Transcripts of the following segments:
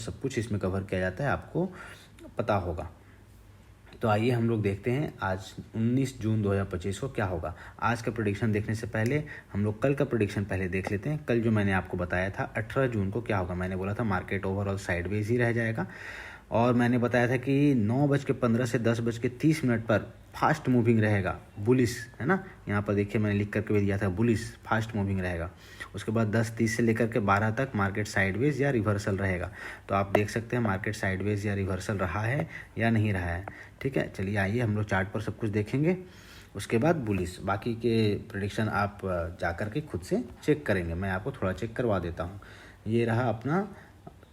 सब कुछ इसमें कवर किया जाता है, आपको पता होगा। तो आइए हम लोग देखते हैं आज 19 जून 2025 को क्या होगा। आज का प्रेडिक्शन देखने से पहले हम लोग कल का प्रेडिक्शन पहले देख लेते हैं। कल जो मैंने आपको बताया था 18 जून को क्या होगा, मैंने बोला था मार्केट ओवरऑल साइडवेज ही रह जाएगा, और मैंने बताया था कि 9:15 से 10:30 पर फास्ट मूविंग रहेगा, बुलिश है ना। यहाँ पर देखिए मैंने लिख करके भी दिया था बुलिश फास्ट मूविंग रहेगा। उसके बाद 10:30 से लेकर के 12 तक मार्केट साइडवेज या रिवर्सल रहेगा। तो आप देख सकते हैं मार्केट साइडवेज या रिवर्सल रहा है या नहीं रहा है। ठीक है, चलिए आइए हम लोग चार्ट पर सब कुछ देखेंगे, उसके बाद बुलिश। बाकी के प्रेडिक्शन आप जा कर के खुद से चेक करेंगे, मैं आपको थोड़ा चेक करवा देता हूँ। ये रहा अपना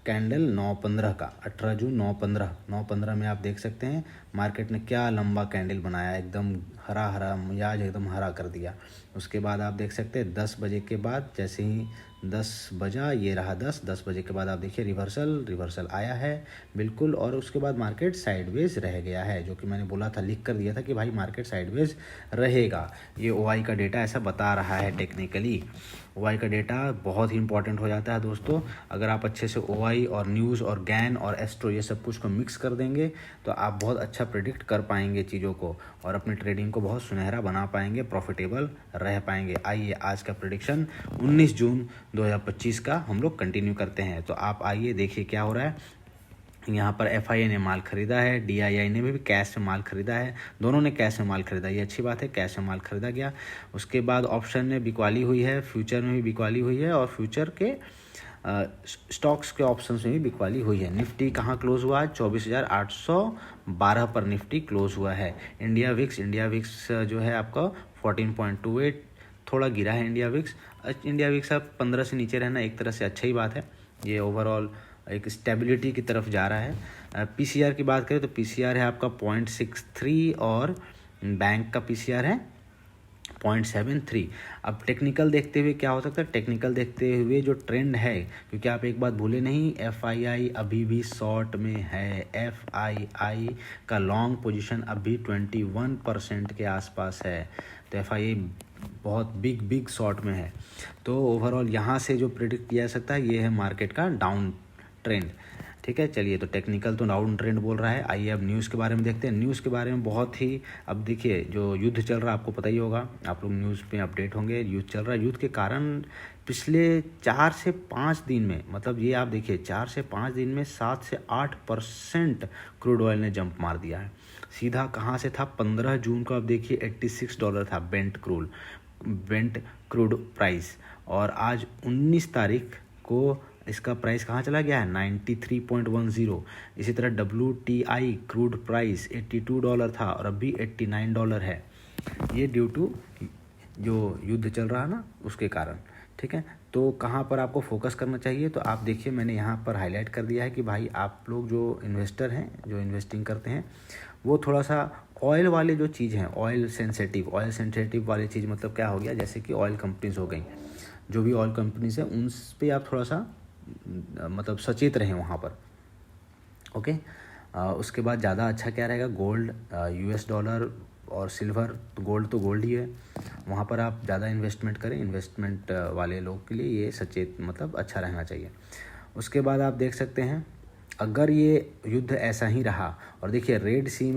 कैंडल 9:15 का, 18 जून 9:15 में आप देख सकते हैं मार्केट ने क्या लंबा कैंडल बनाया, एकदम हरा हरा मिजाज एकदम हरा कर दिया। उसके बाद आप देख सकते हैं 10 बजे के बाद, जैसे ही 10 बजा, ये रहा 10 बजे के बाद आप देखिए रिवर्सल आया है बिल्कुल, और उसके बाद मार्केट साइडवेज रह गया है, जो कि मैंने बोला था, लिख कर दिया था कि भाई मार्केट साइडवेज रहेगा। ये ओआई का डेटा ऐसा बता रहा है। टेक्निकली ओआई का डेटा बहुत ही इंपॉर्टेंट हो जाता है दोस्तों। अगर आप अच्छे से ओआई और न्यूज़ और गैन और एस्ट्रो ये सब कुछ को मिक्स कर देंगे तो आप बहुत अच्छा प्रेडिक्ट कर पाएंगे चीज़ों को, और अपनी ट्रेडिंग को बहुत सुनहरा बना पाएंगे, प्रॉफिटेबल रह पाएंगे। आइए आज का प्रेडिक्शन 19 जून 2025 का हम लोग कंटिन्यू करते हैं। तो आप आइए देखिए क्या हो रहा है। यहाँ पर एफआईए ने माल खरीदा है, डीआईआई ने भी कैश में माल खरीदा है, दोनों ने कैश में माल खरीदा, ये अच्छी बात है, कैश में माल खरीदा गया। उसके बाद ऑप्शन में बिकवाली हुई है, फ्यूचर में भी बिकवाली हुई है, और फ्यूचर के स्टॉक्स के ऑप्शंस में भी बिकवाली हुई है। निफ्टी कहाँ क्लोज हुआ है, 24,812 पर निफ्टी क्लोज हुआ है। इंडिया विक्स जो है आपका 14.28 थोड़ा गिरा है। इंडिया विक्स अब 15 से नीचे रहना एक तरह से अच्छा ही बात है, ये ओवरऑल एक स्टेबिलिटी की तरफ जा रहा है। पीसीआर की बात करें तो पीसीआर है आपका 0.63 और बैंक का पीसीआर है 0.73। अब टेक्निकल देखते हुए क्या हो सकता है, टेक्निकल देखते हुए जो ट्रेंड है, क्योंकि आप एक बात भूले नहीं, एफआईआई अभी भी शॉर्ट में है। एफआईआई का लॉन्ग पोजीशन अभी 21% के आसपास है, तो एफआईआई बहुत बिग शॉर्ट में है। तो ओवरऑल यहाँ से जो प्रिडिक्ट किया जा सकता है ये है मार्केट का डाउन ट्रेंड। ठीक है, चलिए, तो टेक्निकल तो डाउन ट्रेंड बोल रहा है। आइए अब न्यूज़ के बारे में देखते हैं। न्यूज़ के बारे में बहुत ही, अब देखिए जो युद्ध चल रहा है आपको पता ही होगा, आप लोग न्यूज़ पे अपडेट होंगे। युद्ध चल रहा है, युद्ध के कारण पिछले 4 से 5 दिन में, मतलब ये आप देखिए 4 से 5 दिन में 7 से 8% क्रूड ऑयल ने जंप मार दिया है। सीधा कहाँ से था, 15 जून को आप देखिए $86 था बेंट क्रूड प्राइस, और आज 19 तारीख को इसका प्राइस कहाँ चला गया है, 93.10। इसी तरह WTI क्रूड प्राइस $82 था और अभी $89 है। ये ड्यू टू जो युद्ध चल रहा है ना, उसके कारण। ठीक है, तो कहाँ पर आपको फोकस करना चाहिए, तो आप देखिए मैंने यहाँ पर हाईलाइट कर दिया है कि भाई आप लोग जो इन्वेस्टर हैं, जो इन्वेस्टिंग करते हैं, वो थोड़ा सा ऑयल वाले जो चीज़ हैं, ऑयल सेंसिटिव वाली चीज़, मतलब क्या हो गया, जैसे कि ऑयल कंपनीज हो गई, जो भी ऑयल कंपनीज हैं उन पर आप थोड़ा सा मतलब सचेत रहें वहाँ पर। ओके, उसके बाद ज़्यादा अच्छा क्या रहेगा, गोल्ड, यूएस डॉलर और सिल्वर। तो गोल्ड ही है, वहाँ पर आप ज़्यादा इन्वेस्टमेंट करें। इन्वेस्टमेंट वाले लोग के लिए ये सचेत मतलब अच्छा रहना चाहिए। उसके बाद आप देख सकते हैं अगर ये युद्ध ऐसा ही रहा, और देखिए रेड सी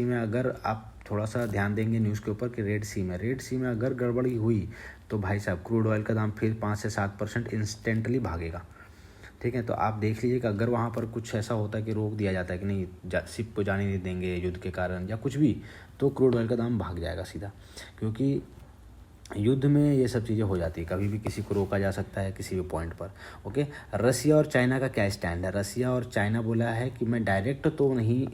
में अगर आप थोड़ा सा ध्यान देंगे न्यूज़ के ऊपर कि रेड सी में अगर गड़बड़ी हुई तो भाई साहब क्रूड ऑयल का दाम फिर 5 से 7% इंस्टेंटली भागेगा। ठीक है, तो आप देख लीजिए कि अगर वहाँ पर कुछ ऐसा होता है कि रोक दिया जाता है कि नहीं, शिप को जाने नहीं देंगे युद्ध के कारण या कुछ भी, तो क्रूड ऑयल का दाम भाग जाएगा सीधा, क्योंकि युद्ध में ये सब चीज़ें हो जाती है, कभी भी किसी को रोका जा सकता है किसी भी पॉइंट पर। ओके, रसिया और चाइना का क्या स्टैंड है, रसिया और चाइना बोला है कि मैं डायरेक्ट तो नहीं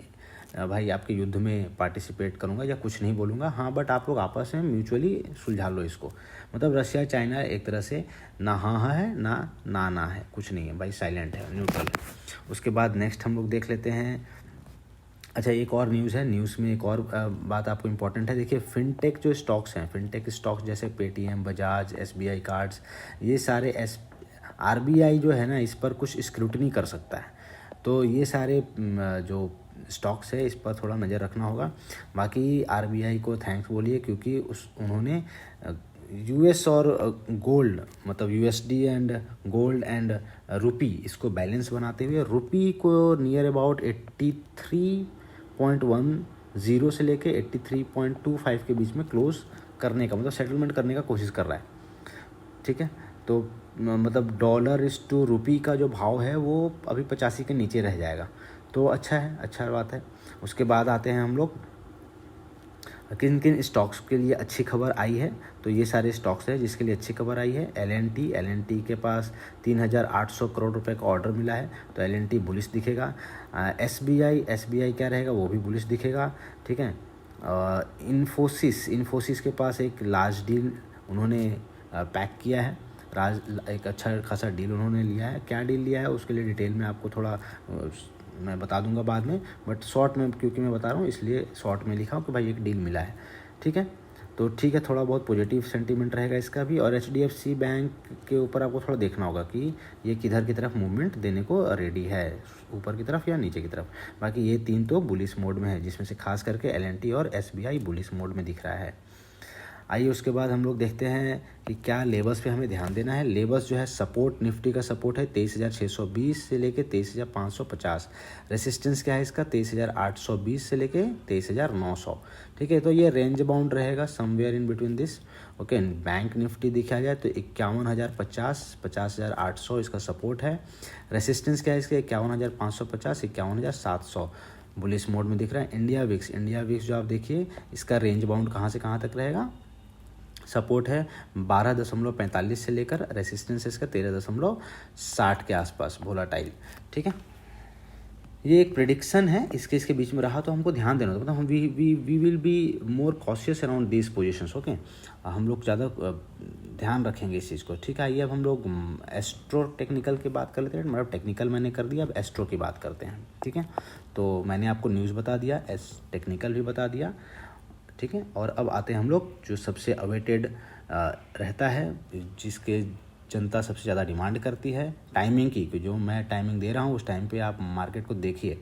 भाई आपके युद्ध में पार्टिसिपेट करूंगा या कुछ नहीं बोलूँगा, हाँ बट आप लोग आपस में म्यूचुअली सुलझा लो इसको। मतलब रसिया चाइना एक तरह से ना हाँ है ना है, कुछ नहीं है भाई, साइलेंट है, न्यूट्रल है। उसके बाद नेक्स्ट हम लोग देख लेते हैं। अच्छा, एक और न्यूज़ है, न्यूज़ में एक और बात आपको इम्पोर्टेंट है। देखिए फिनटेक जो स्टॉक्स हैं, फिनटेक स्टॉक्स जैसे पेटीएम, बजाज, एसबीआई कार्ड्स, ये सारे आरबीआई जो है ना, इस पर कुछ स्क्रूटनी कर सकता है। तो ये सारे जो स्टॉक्स है इस पर थोड़ा नज़र रखना होगा। बाकी आरबीआई को थैंक्स बोलिए, क्योंकि उन्होंने यूएस और गोल्ड मतलब यूएसडी एंड गोल्ड एंड रुपी, इसको बैलेंस बनाते हुए रुपी को नियर अबाउट 83.10 से लेके 83.25 के बीच में क्लोज करने का मतलब सेटलमेंट करने का कोशिश कर रहा है। ठीक है, तो मतलब डॉलर इस टू रुपी का जो भाव है वो अभी 85 के नीचे रह जाएगा, तो अच्छा है, अच्छा बात है। उसके बाद आते हैं हम लोग किन किन स्टॉक्स के लिए अच्छी खबर आई है। तो ये सारे स्टॉक्स हैं जिसके लिए अच्छी खबर आई है। एल.एन.टी के पास 3,800 करोड़ रुपए का ऑर्डर मिला है, तो एल.एन.टी बुलिश दिखेगा। एस.बी.आई क्या रहेगा, वो भी बुलिश दिखेगा। ठीक है, इन्फोसिस के पास एक लार्ज डील उन्होंने पैक किया है, एक अच्छा खासा डील उन्होंने लिया है। क्या डील लिया है उसके लिए डिटेल में आपको थोड़ा मैं बता दूंगा बाद में, बट शॉर्ट में क्योंकि मैं बता रहा हूँ इसलिए शॉर्ट में लिखा हूँ कि भाई एक डील मिला है। ठीक है, तो ठीक है, थोड़ा बहुत पॉजिटिव सेंटीमेंट रहेगा इसका भी। और एच.डी.एफ.सी. बैंक के ऊपर आपको थोड़ा देखना होगा कि ये किधर की तरफ मूवमेंट देने को रेडी है, ऊपर की तरफ या नीचे की तरफ। बाकी ये तीन तो बुलिश मोड में है, जिसमें से खास करके एल.एन.टी और एस.बी.आई बुलिश मोड में दिख रहा है। आइए उसके बाद हम लोग देखते हैं कि क्या लेवल्स पे हमें ध्यान देना है। लेवल्स जो है सपोर्ट, निफ्टी का सपोर्ट है 23,620 से लेके 23,550। रेसिस्टेंस क्या है इसका 23,820 से लेके 23,900। ठीक है, तो ये रेंज बाउंड रहेगा somewhere in between this. Okay, bank Nifty देखा जाए तो 51,050, 50,800 इसका सपोर्ट है। रेसिस्टेंस क्या है इसके 51,550, 51,700 बुलिश मोड में दिख रहा है। इंडिया विक्स जो आप देखिए इसका रेंज बाउंड कहाँ से कहाँ तक रहेगा, सपोर्ट है 12.45 से लेकर, रेसिस्टेंस इसका 13.60 के आसपास वोलेटाइल। ठीक है, ये एक प्रेडिक्शन है, इसके बीच में रहा तो हमको ध्यान देना, मतलब हम we will be more cautious around these positions. Okay, हम लोग ज़्यादा ध्यान रखेंगे इस चीज़ को। ठीक है, आइए अब हम लोग एस्ट्रो टेक्निकल की बात कर लेते हैं। मतलब टेक्निकल मैंने कर दिया, अब एस्ट्रो की बात करते हैं। ठीक है, तो मैंने आपको न्यूज़ बता दिया, टेक्निकल भी बता दिया। ठीक है, और अब आते हैं हम लोग जो सबसे अवेटेड रहता है, जिसके जनता सबसे ज़्यादा डिमांड करती है, टाइमिंग की, कि जो मैं टाइमिंग दे रहा हूँ उस टाइम पे आप मार्केट को देखिए।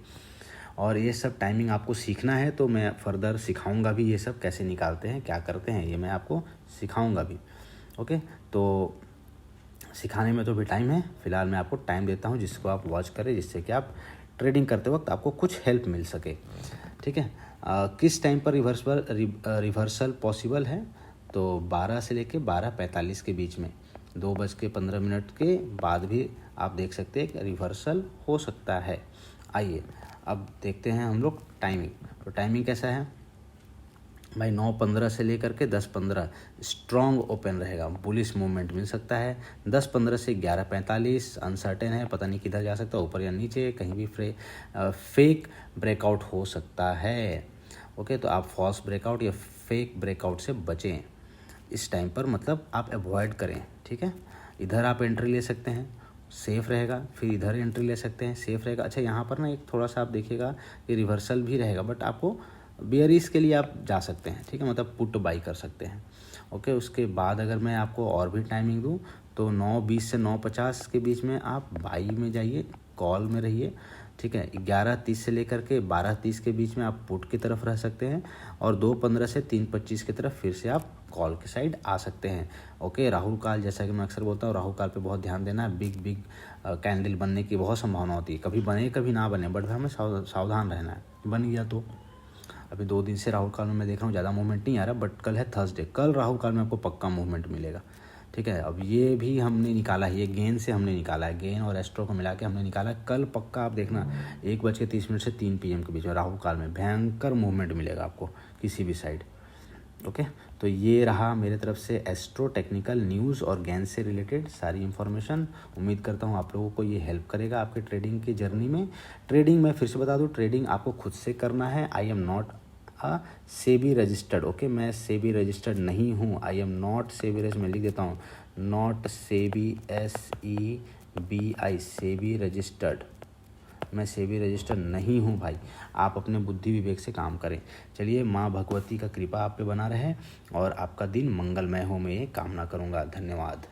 और ये सब टाइमिंग आपको सीखना है तो मैं फर्दर सिखाऊंगा भी, ये सब कैसे निकालते हैं, क्या करते हैं, ये मैं आपको सिखाऊंगा भी। ओके, तो सिखाने में तो भी टाइम है, फिलहाल मैं आपको टाइम देता हूँ जिसको आप वॉच करें, जिससे कि आप ट्रेडिंग करते वक्त आपको कुछ हेल्प मिल सके। ठीक है, किस टाइम पर रिवर्सल पॉसिबल है, तो 12 से लेके 12:45 के बीच में, 2:15 के बाद भी आप देख सकते हैं कि रिवर्सल हो सकता है। आइए अब देखते हैं हम लोग टाइमिंग। तो टाइमिंग कैसा है भाई, 9:15 से लेकर के 10:15 स्ट्रॉन्ग ओपन रहेगा, बुलिश मूवमेंट मिल सकता है। 10:15 से 11:45 अनसर्टेन है, पता नहीं किधर जा सकता है, ऊपर या नीचे, कहीं भी फेक ब्रेकआउट हो सकता है। ओके, तो आप फॉल्स ब्रेकआउट या फेक ब्रेकआउट से बचें इस टाइम पर, मतलब आप अवॉइड करें। ठीक है, इधर आप एंट्री ले सकते हैं, सेफ़ रहेगा, फिर इधर एंट्री ले सकते हैं, सेफ़ रहेगा। अच्छा, यहाँ पर ना एक थोड़ा सा आप देखिएगा कि रिवर्सल भी रहेगा, बट आपको बियरिश के लिए आप जा सकते हैं। ठीक है, मतलब पुट बाई कर सकते हैं। ओके, उसके बाद अगर मैं आपको और भी टाइमिंग दूँ तो 9:20 से 9:50 के बीच में आप बाई में जाइए, कॉल में रहिए। ठीक है, 11:30 से लेकर के 12:30 के बीच में आप पुट की तरफ रह सकते हैं, और 2:15 से 3:25 की तरफ फिर से आप कॉल के साइड आ सकते हैं। ओके, राहुल काल, जैसा कि मैं अक्सर बोलता हूँ, राहुल काल पे बहुत ध्यान देना है। बिग कैंडल बनने की बहुत संभावना होती है, कभी बने कभी ना बने, बट हमें सावधान रहना है। बन गया तो अभी 2 दिन से राहुल काल में मैं देख रहा हूँ ज़्यादा मूवमेंट नहीं आ रहा, बट कल है थर्सडे, कल राहुल काल में आपको पक्का मूवमेंट मिलेगा। ठीक है, अब ये भी हमने निकाला है, ये गेन से हमने निकाला है, गेन और एस्ट्रो को मिला के हमने निकाला है। कल पक्का आप देखना 1:30 से 3 PM के बीच में राहुल काल में भयंकर मूवमेंट मिलेगा आपको किसी भी साइड। ओके, तो ये रहा मेरे तरफ से एस्ट्रो टेक्निकल न्यूज़ और गेन से रिलेटेड सारी इन्फॉर्मेशन। उम्मीद करता हूँ आप लोगों को ये हेल्प करेगा आपके ट्रेडिंग की जर्नी में। ट्रेडिंग मैं फिर से बता दूँ, ट्रेडिंग आपको खुद से करना है। I am not SEBI registered. Okay, मैं सेबी रजिस्टर्ड नहीं हूँ, I am not SEBI registered, मैं लिख देता हूँ, not SEBI, SEBI, SEBI registered, मैं सेबी रजिस्टर्ड नहीं हूँ भाई। आप अपने बुद्धि विवेक से काम करें। चलिए, माँ भगवती का कृपा आप पे बना रहे और आपका दिन मंगलमय हो, मैं ये कामना करूँगा। धन्यवाद।